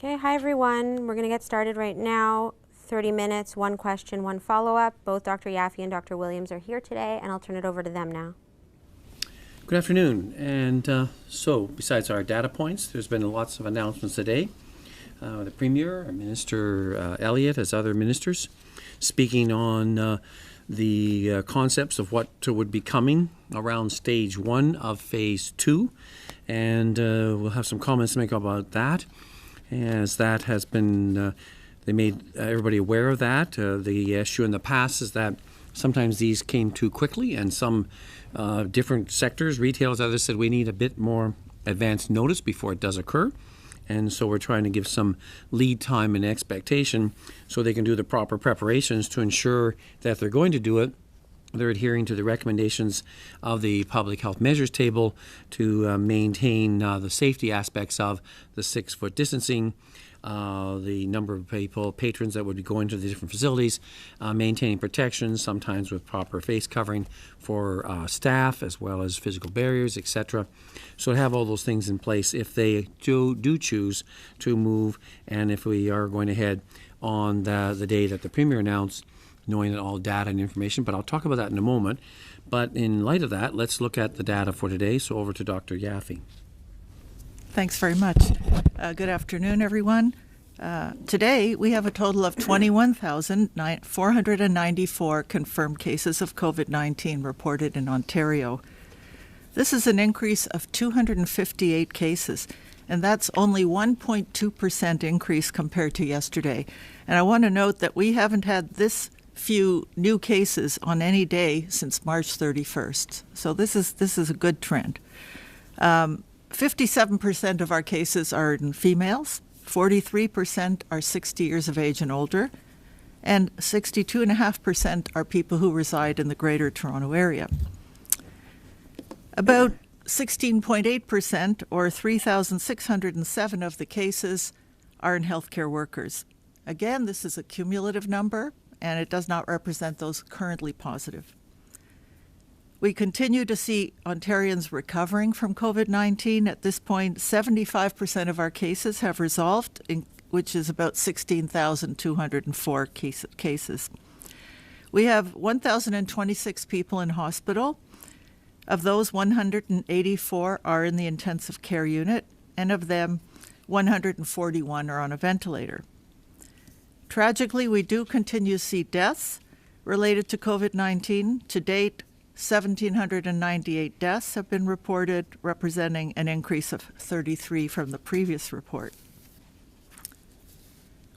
Okay, hi everyone. We're going to get started right now. 30 minutes, one question, one follow-up. Both Dr. Yaffe and Dr. Williams are here today, and I'll turn it over to them now. Good afternoon. And so, besides our data points, there's been lots of announcements today. The Premier, Minister Elliott, as other ministers, speaking on the concepts of what would be coming around stage 1 of phase 2. And we'll have some comments to make about that, as that has been, they made everybody aware of that. The issue in the past is that sometimes these came too quickly, and some different sectors, retailers, others said we need a bit more advanced notice before it does occur. And so we're trying to give some lead time and expectation so they can do the proper preparations to ensure that if they're going to do it, they're adhering to the recommendations of the public health measures table to maintain the safety aspects of the 6-foot distancing, the number of patrons that would be going to the different facilities, maintaining protection, sometimes with proper face covering for staff, as well as physical barriers, etc. So to have all those things in place if they do choose to move, and if we are going ahead on the day that the Premier announced, knowing that all data and information, but I'll talk about that in a moment. But in light of that, let's look at the data for today. So over to Dr. Yaffe. Thanks very much. Good afternoon, everyone. Today, we have a total of 21,494 confirmed cases of COVID-19 reported in Ontario. This is an increase of 258 cases, and that's only 1.2% increase compared to yesterday. And I want to note that we haven't had this few new cases on any day since March 31st. So this is a good trend. 57% of our cases are in females, 43% are 60 years of age and older, and 62.5% are people who reside in the Greater Toronto Area. About 16.8%, or 3,607 of the cases, are in healthcare workers. Again, this is a cumulative number, and it does not represent those currently positive. We continue to see Ontarians recovering from COVID-19. At this point, 75% of our cases have resolved, which is about 16,204 cases. We have 1,026 people in hospital. Of those, 184 are in the intensive care unit, and of them, 141 are on a ventilator. Tragically, we do continue to see deaths related to COVID-19. To date, 1,798 deaths have been reported, representing an increase of 33 from the previous report.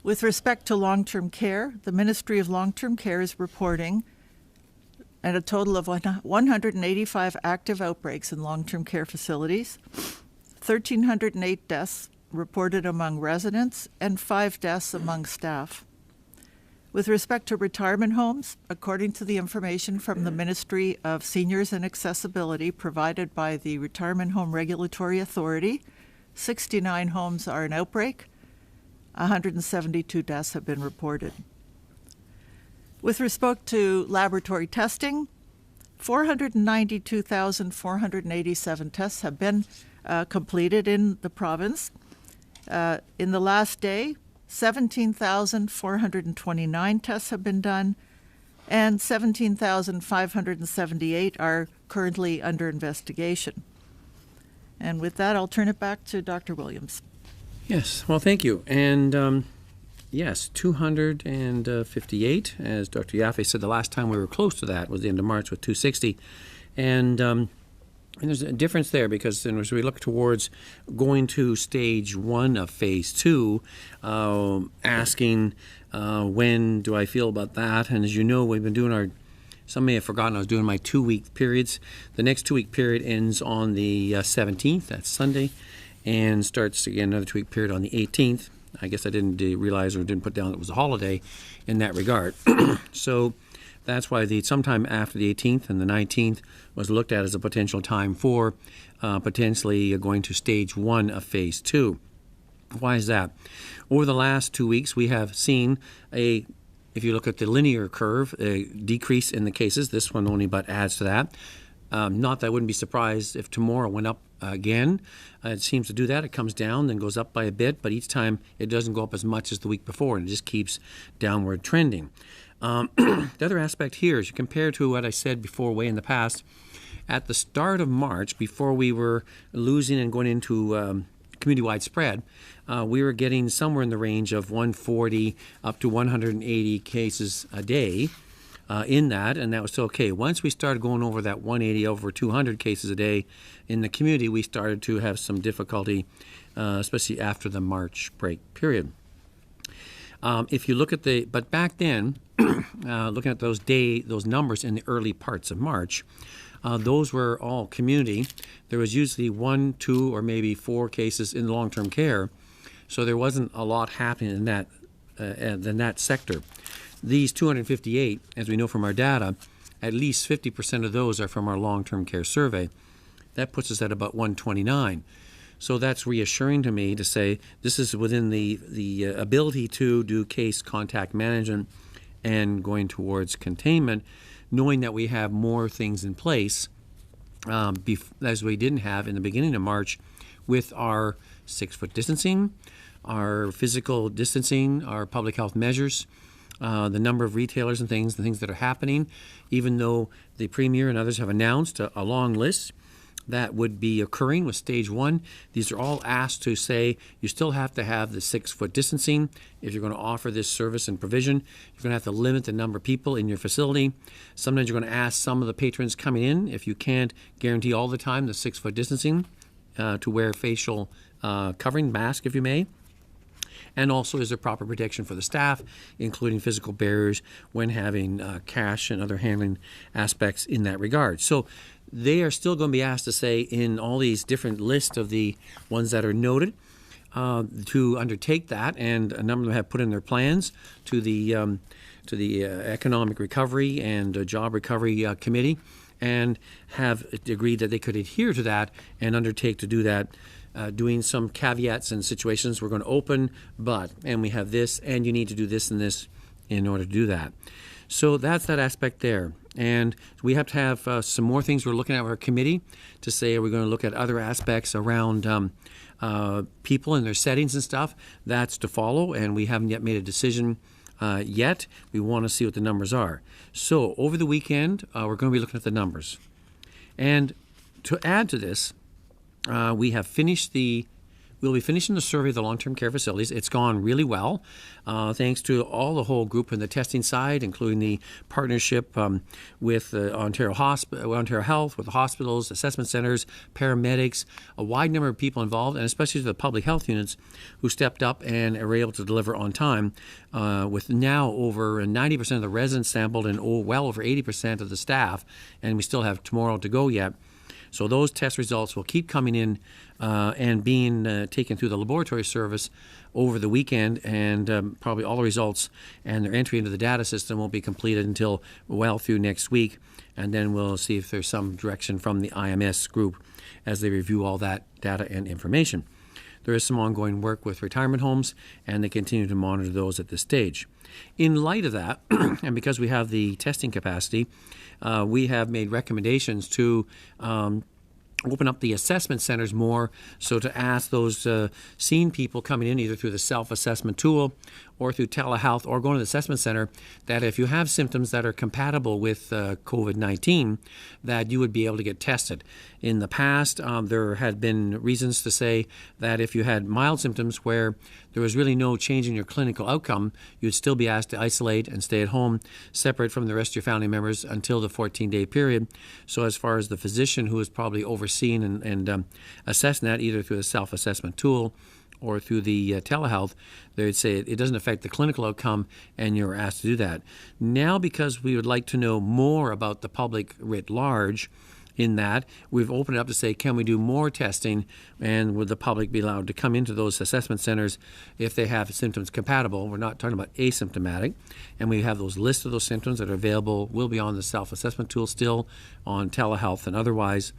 With respect to long-term care, the Ministry of Long-Term Care is reporting at a total of 185 active outbreaks in long-term care facilities, 1,308 deaths reported among residents, and 5 deaths among staff. With respect to retirement homes, according to the information from the Ministry of Seniors and Accessibility provided by the Retirement Home Regulatory Authority, 69 homes are in outbreak, 172 deaths have been reported. With respect to laboratory testing, 492,487 tests have been completed in the province. In the last day, 17,429 tests have been done, and 17,578 are currently under investigation. And with that, I'll turn it back to Dr. Williams. Yes, well, thank you. And yes, 258, as Dr. Yaffe said, the last time we were close to that was the end of March with 260. And there's a difference there, because then as we look towards going to stage 1 of phase 2, asking when do I feel about that? And as you know, we've been doing some may have forgotten, I was doing my 2-week periods. The next 2-week period ends on the 17th, that's Sunday, and starts again another 2-week period on the 18th. I guess I didn't realize or didn't put down it was a holiday in that regard. So that's why sometime after the 18th and the 19th was looked at as a potential time for potentially going to stage 1 of phase 2. Why is that? Over the last 2 weeks, we have seen if you look at the linear curve, a decrease in the cases. This one only but adds to that. Not that I wouldn't be surprised if tomorrow went up again. It seems to do that. It comes down, then goes up by a bit, but each time it doesn't go up as much as the week before, and it just keeps downward trending. The other aspect here is you compare to what I said before way in the past. At the start of March, before we were losing and going into community-wide spread, we were getting somewhere in the range of 140 up to 180 cases a day in that, and that was still okay. Once we started going over that 180 over 200 cases a day in the community, we started to have some difficulty, especially after the March break period. If you look at but back then, looking at those numbers in the early parts of March, those were all community. There was usually 1, 2, or maybe 4 cases in long-term care, so there wasn't a lot happening in that sector. These 258, as we know from our data, at least 50% of those are from our long-term care survey. That puts us at about 129. So that's reassuring to me to say this is within the ability to do case contact management and going towards containment, knowing that we have more things in place as we didn't have in the beginning of March with our 6-foot distancing, our physical distancing, our public health measures, the number of retailers and things, the things that are happening, even though the Premier and others have announced a long list that would be occurring with stage 1. These are all asked to say you still have to have the 6-foot distancing. If you're going to offer this service and provision, you're going to have to limit the number of people in your facility. Sometimes you're going to ask some of the patrons coming in, if you can't guarantee all the time the 6-foot distancing, to wear facial covering, mask if you may. And also, is there proper protection for the staff, including physical barriers when having cash and other handling aspects in that regard. So they are still going to be asked to say in all these different lists of the ones that are noted to undertake that, and a number of them have put in their plans to the Economic Recovery and Job Recovery Committee, and have agreed that they could adhere to that and undertake to do that. Doing some caveats and situations. We're going to open, and we have this, and you need to do this and this in order to do that. So that's that aspect there. And we have to have some more things we're looking at with our committee to say, are we going to look at other aspects around people and their settings and stuff? That's to follow, and we haven't yet made a decision yet. We want to see what the numbers are. So over the weekend, we're going to be looking at the numbers. And to add to this, we'll be finishing the survey of the long-term care facilities. It's gone really well, thanks to all the whole group on the testing side, including the partnership with Ontario Health, with the hospitals, assessment centers, paramedics, a wide number of people involved, and especially the public health units who stepped up and are able to deliver on time, with now over 90% of the residents sampled and well over 80% of the staff, and we still have tomorrow to go yet. So those test results will keep coming in and being taken through the laboratory service over the weekend, and probably all the results and their entry into the data system won't be completed until well through next week, and then we'll see if there's some direction from the IMS group as they review all that data and information. There is some ongoing work with retirement homes, and they continue to monitor those at this stage. In light of that, and because we have the testing capacity, we have made recommendations to open up the assessment centers more, so to ask those seen people coming in either through the self-assessment tool or through telehealth or going to the assessment center, that if you have symptoms that are compatible with COVID-19, that you would be able to get tested. In the past, there had been reasons to say that if you had mild symptoms where there was really no change in your clinical outcome, you'd still be asked to isolate and stay at home, separate from the rest of your family members until the 14-day period. So as far as the physician who is probably overseeing and assessing that either through the self-assessment tool or through the telehealth, they would say it doesn't affect the clinical outcome, and you're asked to do that. Now, because we would like to know more about the public writ large in that, we've opened it up to say, can we do more testing, and would the public be allowed to come into those assessment centers if they have symptoms compatible? We're not talking about asymptomatic, and we have those lists of those symptoms that are available, will be on the self-assessment tool still, on telehealth and otherwise,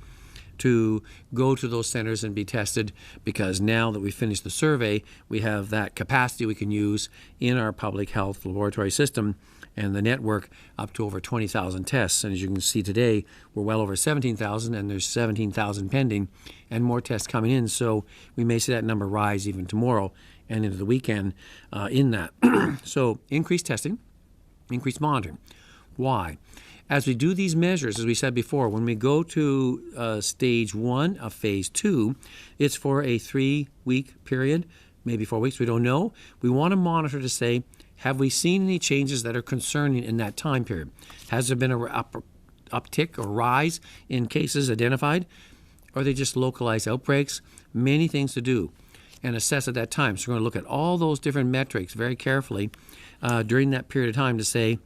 to go to those centers and be tested, because now that we've finished the survey, we have that capacity we can use in our public health laboratory system and the network up to over 20,000 tests. And as you can see today, we're well over 17,000, and there's 17,000 pending and more tests coming in. So we may see that number rise even tomorrow and into the weekend in that. So increased testing, increased monitoring. Why? As we do these measures, as we said before, when we go to stage 1 of phase 2, it's for a 3-week period, maybe 4 weeks, we don't know. We want to monitor to say, have we seen any changes that are concerning in that time period? Has there been an uptick or rise in cases identified? Or are they just localized outbreaks? Many things to do and assess at that time. So we're going to look at all those different metrics very carefully during that period of time to say,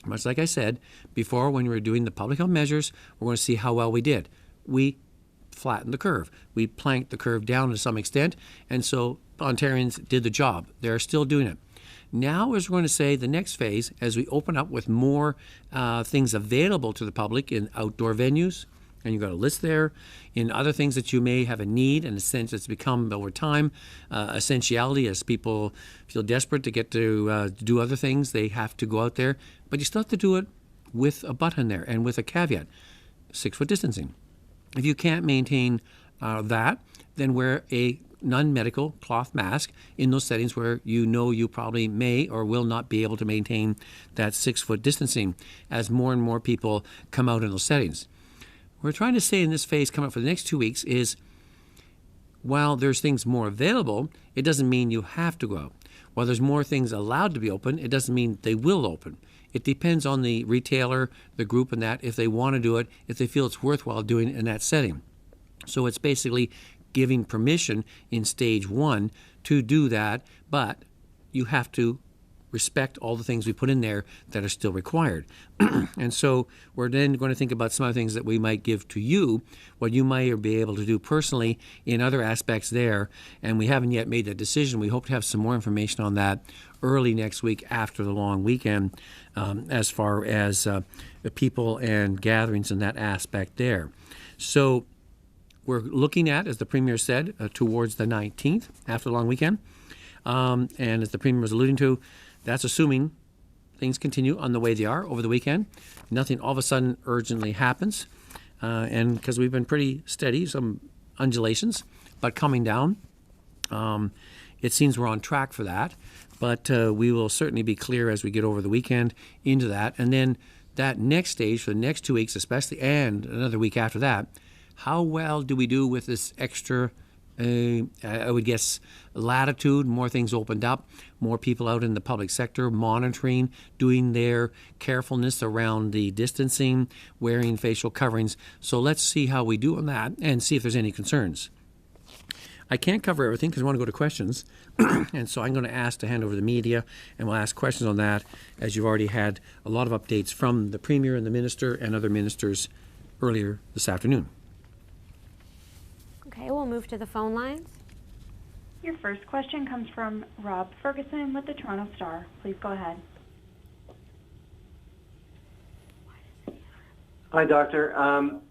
much like I said before, when we were doing the public health measures, we're going to see how well we did. We flattened the curve. We planked the curve down to some extent, and so Ontarians did the job. They're still doing it. Now, as we're going to say, the next phase, as we open up with more things available to the public in outdoor venues, and you've got a list there, in other things that you may have a need, in a sense it's become over time essentiality as people feel desperate to get to do other things, they have to go out there, but you still have to do it with a button there and with a caveat, 6-foot distancing. If you can't maintain that, then wear a non-medical cloth mask in those settings where you know you probably may or will not be able to maintain that 6-foot distancing as more and more people come out in those settings. What we're trying to say in this phase coming up for the next 2 weeks is, while there's things more available, it doesn't mean you have to go out. While there's more things allowed to be open, it doesn't mean they will open. It depends on the retailer, the group, and that, if they want to do it, if they feel it's worthwhile doing it in that setting. So it's basically giving permission in stage 1 to do that, but you have to respect all the things we put in there that are still required. And so we're then going to think about some other things that we might give to you, what you might be able to do personally in other aspects there. And we haven't yet made that decision. We hope to have some more information on that early next week after the long weekend as far as the people and gatherings in that aspect there. So we're looking at, as the Premier said, towards the 19th after the long weekend. And as the Premier was alluding to, that's assuming things continue on the way they are over the weekend. Nothing all of a sudden urgently happens. And because we've been pretty steady, some undulations, but coming down. It seems we're on track for that. But we will certainly be clear as we get over the weekend into that. And then that next stage for the next 2 weeks especially, and another week after that, how well do we do with this extra I would guess latitude, more things opened up, more people out in the public sector monitoring, doing their carefulness around the distancing, wearing facial coverings. So let's see how we do on that and see if there's any concerns. I can't cover everything because I want to go to questions. And so I'm going to ask to hand over to the media, and we'll ask questions on that, as you've already had a lot of updates from the Premier and the Minister and other ministers earlier this afternoon. Okay, we'll move to the phone lines. Your first question comes from Rob Ferguson with the Toronto Star. Please go ahead. Hi, Doctor.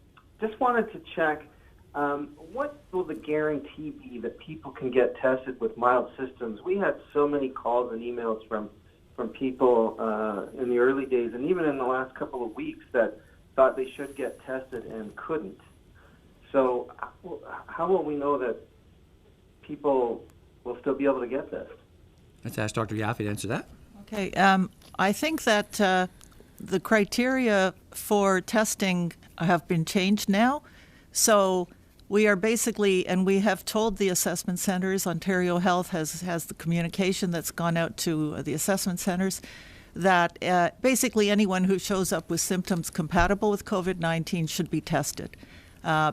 Just wanted to check, what will the guarantee be that people can get tested with mild symptoms? We had so many calls and emails from people in the early days and even in the last couple of weeks that thought they should get tested and couldn't. So how will we know that people will still be able to get this? Let's ask Dr. Yaffe to answer that. Okay. I think that the criteria for testing have been changed now. So we are basically, and we have told the assessment centers, Ontario Health has the communication that's gone out to the assessment centers, that basically anyone who shows up with symptoms compatible with COVID-19 should be tested.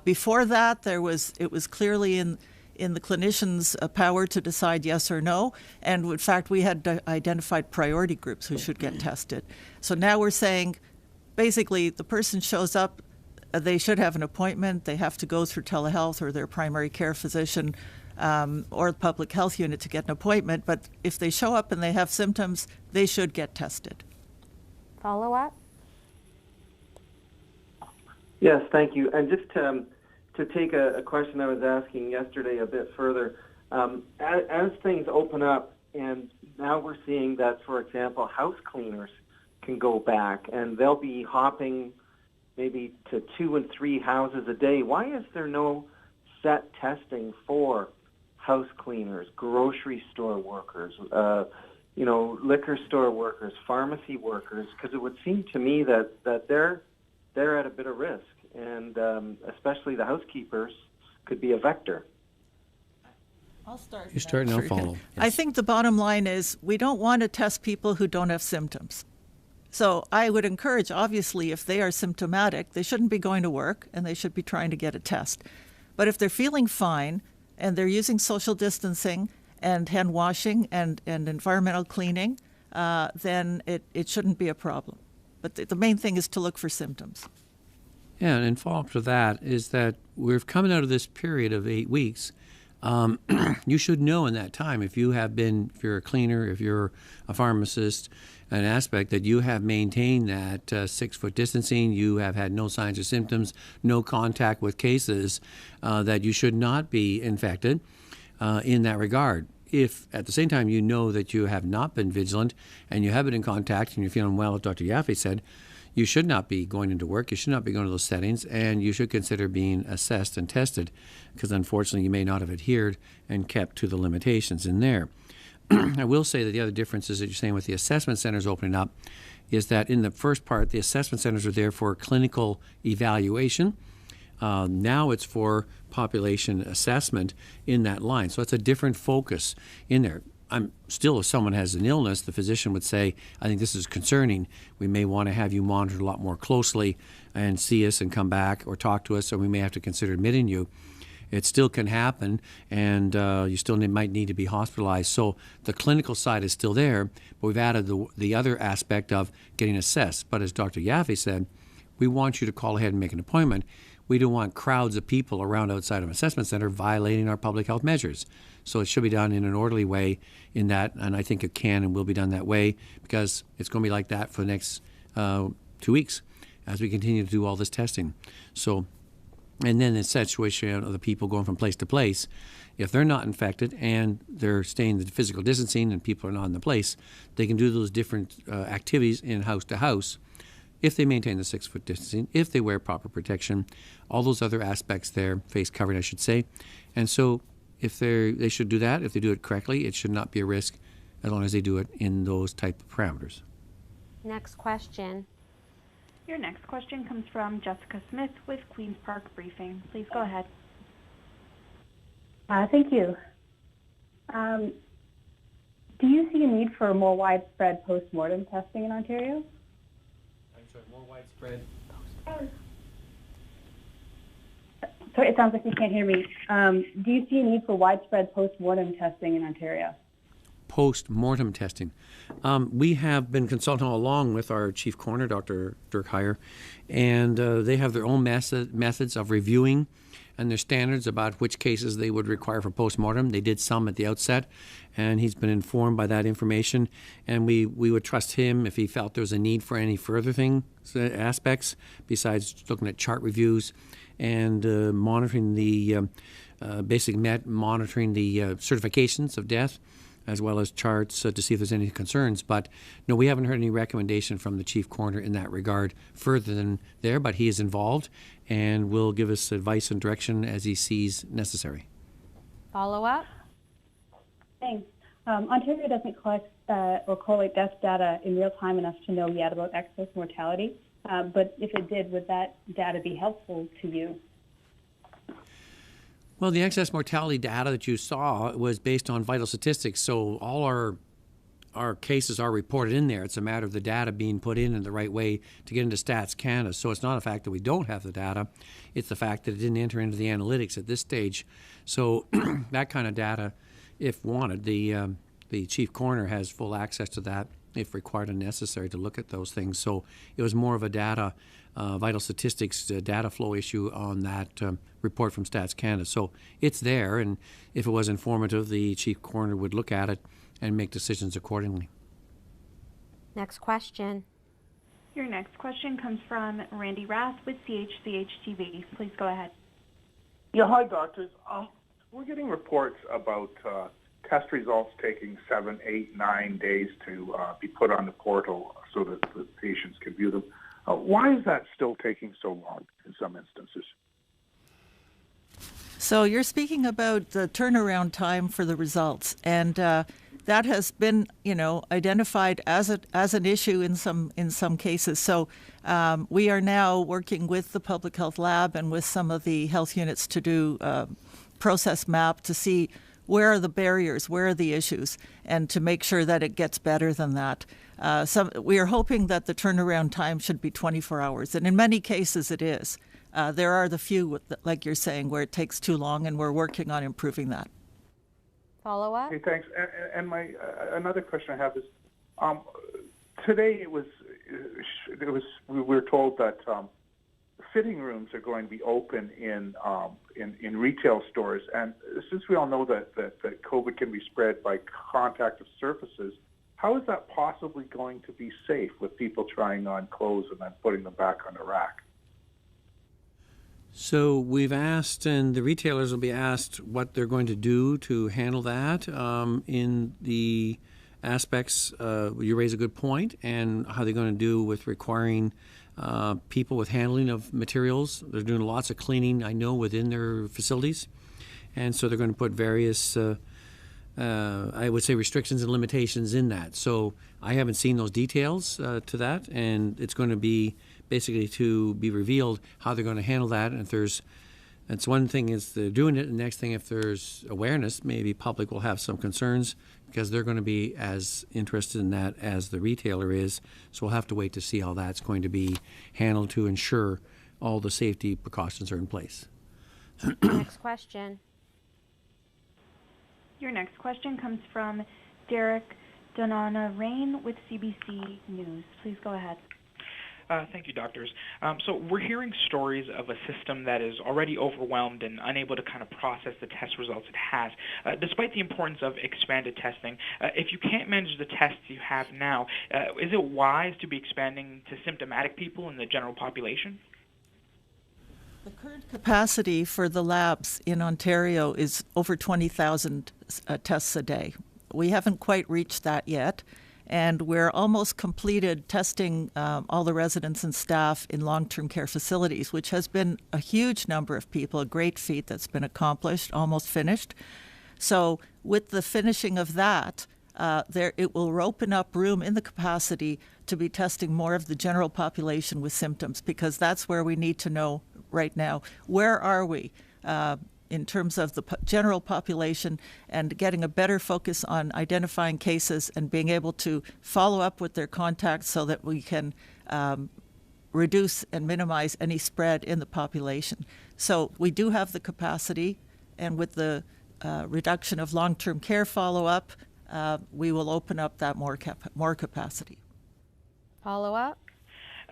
Before that, it was clearly in the clinician's power to decide yes or no. And in fact, we had identified priority groups who should get tested. So now we're saying basically the person shows up, they should have an appointment. They have to go through telehealth or their primary care physician or the public health unit to get an appointment. But if they show up and they have symptoms, they should get tested. Follow up? Yes, thank you. And just to take a question I was asking yesterday a bit further, as things open up, and now we're seeing that, for example, house cleaners can go back, and they'll be hopping maybe to 2 and 3 houses a day. Why is there no set testing for house cleaners, grocery store workers, liquor store workers, pharmacy workers? Because it would seem to me that they're at a bit of risk, and especially the housekeepers could be a vector. I'll start. You start and I'll follow. I Yes. think the bottom line is we don't want to test people who don't have symptoms. So I would encourage, obviously, if they are symptomatic, they shouldn't be going to work and they should be trying to get a test. But if they're feeling fine and they're using social distancing and hand washing and environmental cleaning, then it shouldn't be a problem. But the main thing is to look for symptoms. Yeah, and follow-up to that is that we're coming out of this period of 8 weeks. You should know in that time, if you're a cleaner, if you're a pharmacist, an aspect that you have maintained that 6-foot distancing, you have had no signs or symptoms, no contact with cases, that you should not be infected in that regard. If at the same time you know that you have not been vigilant and you have been in contact and you're feeling well, as Dr. Yaffe said, you should not be going into work, you should not be going to those settings, and you should consider being assessed and tested, because unfortunately you may not have adhered and kept to the limitations in there. I will say that the other differences that you're saying with the assessment centers opening up is that in the first part, the assessment centers are there for clinical evaluation. Now it's for population assessment in that line. So it's a different focus in there. I'm still, if someone has an illness, the physician would say, I think this is concerning. We may want to have you monitored a lot more closely and see us and come back or talk to us, or we may have to consider admitting you. It still can happen, and you still might need to be hospitalized. So the clinical side is still there, but we've added the other aspect of getting assessed. But as Dr. Yaffe said, we want you to call ahead and make an appointment. We don't want crowds of people around outside of an assessment center violating our public health measures. So it should be done in an orderly way in that, and I think it can and will be done that way, because it's going to be like that for the next 2 weeks as we continue to do all this testing. So, and then the situation of the people going from place to place, if they're not infected and they're staying the physical distancing and people are not in the place, they can do those different activities in house to house if they maintain the 6-foot distancing, if they wear proper protection, all those other aspects there, face covering, I should say. And so if they should do that, if they do it correctly, it should not be a risk as long as they do it in those type of parameters. Next question. Your next question comes from Jessica Smith with Queen's Park Briefing. Please go ahead. Thank you. Do you see a need for more widespread post-mortem testing in Ontario? I'm sorry, more widespread? Sorry, it sounds like you can't hear me. Do you see a need for widespread post-mortem testing in Ontario? Post-mortem testing. We have been consulting all along with our chief coroner, Dr. Dirk Heyer, and they have their own methods of reviewing and their standards about which cases they would require for post-mortem. They did some at the outset, and he's been informed by that information, and we would trust him if he felt there was a need for any further aspects besides looking at chart reviews and monitoring the monitoring the certifications of death, as well as charts to see if there's any concerns. But no, we haven't heard any recommendation from the chief coroner in that regard further than there, but he is involved and will give us advice and direction as he sees necessary. Follow up? Thanks. Ontario doesn't collect or collate death data in real time enough to know yet about excess mortality, but if it did, would that data be helpful to you? Well, the excess mortality data that you saw was based on vital statistics, so all our cases are reported in there. It's a matter of the data being put in the right way to get into Stats Canada. So it's not a fact that we don't have the data. It's the fact that it didn't enter into the analytics at this stage. So that kind of data, if wanted, the chief coroner has full access to that if required and necessary to look at those things. So it was more of a data, vital statistics data flow issue on that report from Stats Canada. So it's there, and if it was informative, the chief coroner would look at it and make decisions accordingly. Next question. Your next question comes from Randy Rath with CHCH-TV. Please go ahead. Yeah, hi, doctors. We're getting reports about test results taking 7, 8, 9 days to be put on the portal so that the patients can view them. Why is that still taking so long in some instances? So you're speaking about the turnaround time for the results, and that has been, identified as an issue in some cases. So we are now working with the public health lab and with some of the health units to do process map to see where are the barriers, where are the issues, and to make sure that it gets better than that. We are hoping that the turnaround time should be 24 hours, and in many cases it is. There are the few, like you're saying, where it takes too long, and we're working on improving that. Follow up? Okay, thanks. And my another question I have is, today we were told that fitting rooms are going to be open in retail stores, and since we all know that COVID can be spread by contact of surfaces, how is that possibly going to be safe with people trying on clothes and then putting them back on the rack? So we've asked, and the retailers will be asked what they're going to do to handle that in the aspects. You raise a good point, and how they're going to do with requiring people with handling of materials. They're doing lots of cleaning, I know, within their facilities, and so they're going to put various, I would say, restrictions and limitations in that. So I haven't seen those details to that, and it's going to be basically to be revealed how they're going to handle that. And if that's one thing is they're doing it. And the next thing, if there's awareness, maybe public will have some concerns because they're going to be as interested in that as the retailer is. So we'll have to wait to see how that's going to be handled to ensure all the safety precautions are in place. Next question. Your next question comes from Derek Donana Rain with CBC News. Please go ahead. Thank you, doctors. So we're hearing stories of a system that is already overwhelmed and unable to kind of process the test results it has. Despite the importance of expanded testing, if you can't manage the tests you have now, is it wise to be expanding to symptomatic people in the general population? The current capacity for the labs in Ontario is over 20,000 tests a day. We haven't quite reached that yet. And we're almost completed testing all the residents and staff in long-term care facilities, which has been a huge number of people, a great feat that's been accomplished, almost finished. So with the finishing of that, it will open up room in the capacity to be testing more of the general population with symptoms, because that's where we need to know right now, where are we? In terms of the general population, and getting a better focus on identifying cases and being able to follow up with their contacts so that we can reduce and minimize any spread in the population. So we do have the capacity, and with the reduction of long-term care follow-up, we will open up that more capacity. Follow up?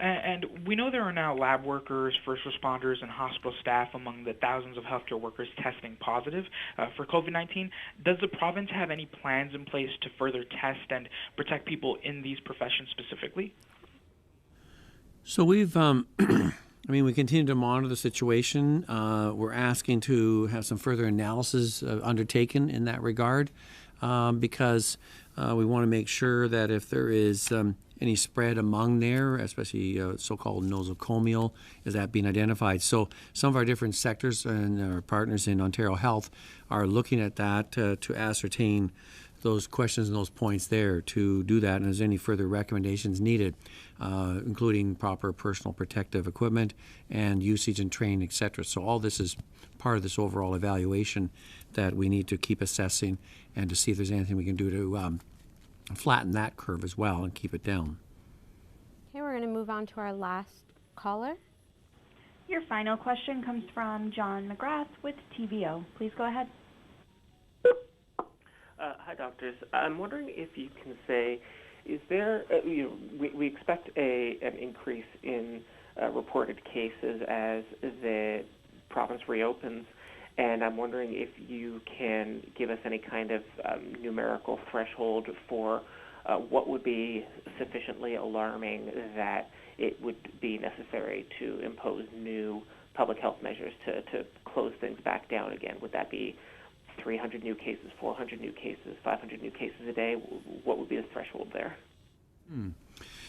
And we know there are now lab workers, first responders, and hospital staff among the thousands of healthcare workers testing positive for COVID-19. Does the province have any plans in place to further test and protect people in these professions specifically? So we've, we continue to monitor the situation. We're asking to have some further analysis undertaken in that regard because we want to make sure that if there is any spread among there, especially so-called nosocomial, is that being identified. So some of our different sectors and our partners in Ontario Health are looking at that to ascertain those questions and those points there to do that. And if there's any further recommendations needed, including proper personal protective equipment and usage and training, et cetera. So all this is part of this overall evaluation that we need to keep assessing and to see if there's anything we can do to flatten that curve as well and keep it down. Okay, we're going to move on to our last caller. Your final question comes from John McGrath with TVO. Please go ahead. Hi, doctors. I'm wondering if you can say, is there, we expect an increase in reported cases as the province reopens, and I'm wondering if you can give us any kind of numerical threshold for what would be sufficiently alarming that it would be necessary to impose new public health measures to close things back down again. Would that be 300 new cases, 400 new cases, 500 new cases a day? What would be the threshold there?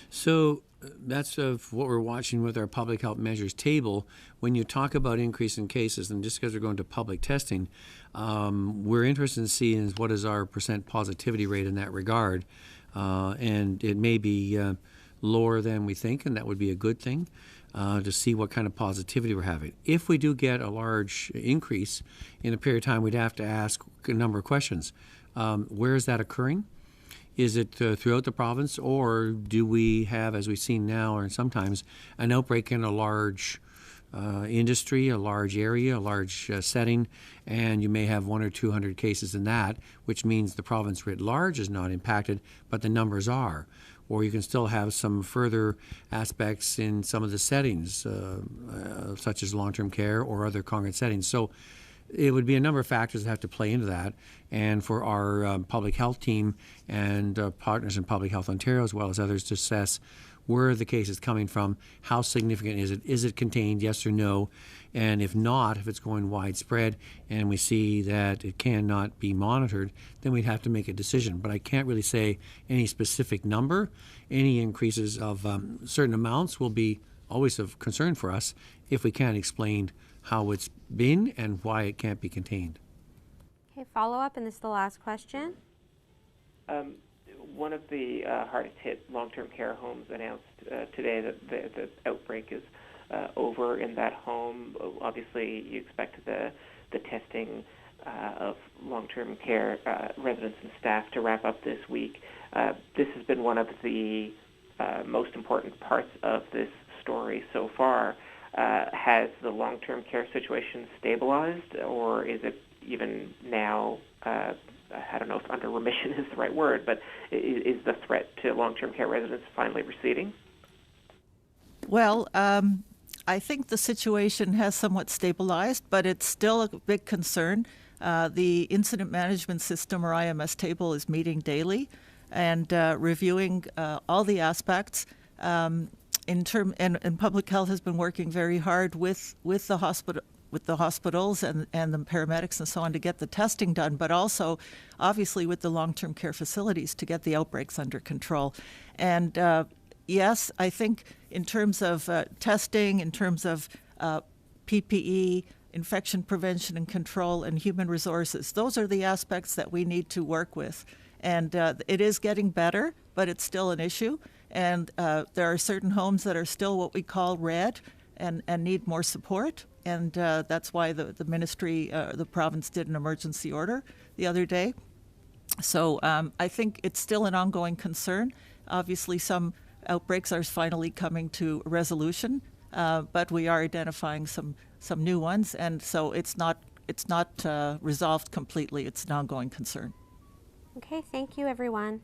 So that's of what we're watching with our public health measures table. When you talk about increase in cases, and just because we're going to public testing, we're interested in seeing is what is our percent positivity rate in that regard. And it may be lower than we think, and that would be a good thing to see what kind of positivity we're having. If we do get a large increase in a period of time, we'd have to ask a number of questions. Where is that occurring? Is it throughout the province, or do we have, as we've seen now or sometimes, an outbreak in a large industry, a large area, a large setting, and you may have 100 or 200 cases in that, which means the province writ large is not impacted, but the numbers are. Or you can still have some further aspects in some of the settings, such as long-term care or other congregate settings. So it would be a number of factors that have to play into that. And for our public health team and partners in Public Health Ontario, as well as others, to assess where are the cases coming from, how significant is it contained, yes or no, and if not, if it's going widespread and we see that it cannot be monitored, then we'd have to make a decision. But I can't really say any specific number. Any increases of certain amounts will be always of concern for us if we can't explain how it's been and why it can't be contained. Okay, follow up, and this is the last question. One of the hardest hit long-term care homes announced today that the outbreak is over in that home. Obviously, you expect the testing of long-term care residents and staff to wrap up this week. This has been one of the most important parts of this story so far. Has the long-term care situation stabilized, or is it even now, I don't know if under remission is the right word, but is the threat to long-term care residents finally receding? Well, I think the situation has somewhat stabilized, but it's still a big concern. The Incident Management System, or IMS table, is meeting daily and reviewing all the aspects. And public health has been working very hard with the hospitals and the paramedics and so on to get the testing done, but also obviously with the long-term care facilities to get the outbreaks under control. And yes, I think in terms of testing, in terms of PPE, infection prevention and control, and human resources, those are the aspects that we need to work with. And it is getting better, but it's still an issue. And there are certain homes that are still what we call red and need more support. And that's why the ministry, the province, did an emergency order the other day. So I think it's still an ongoing concern. Obviously, some outbreaks are finally coming to resolution, but we are identifying some new ones. And so it's not resolved completely. It's an ongoing concern. Okay, thank you, everyone.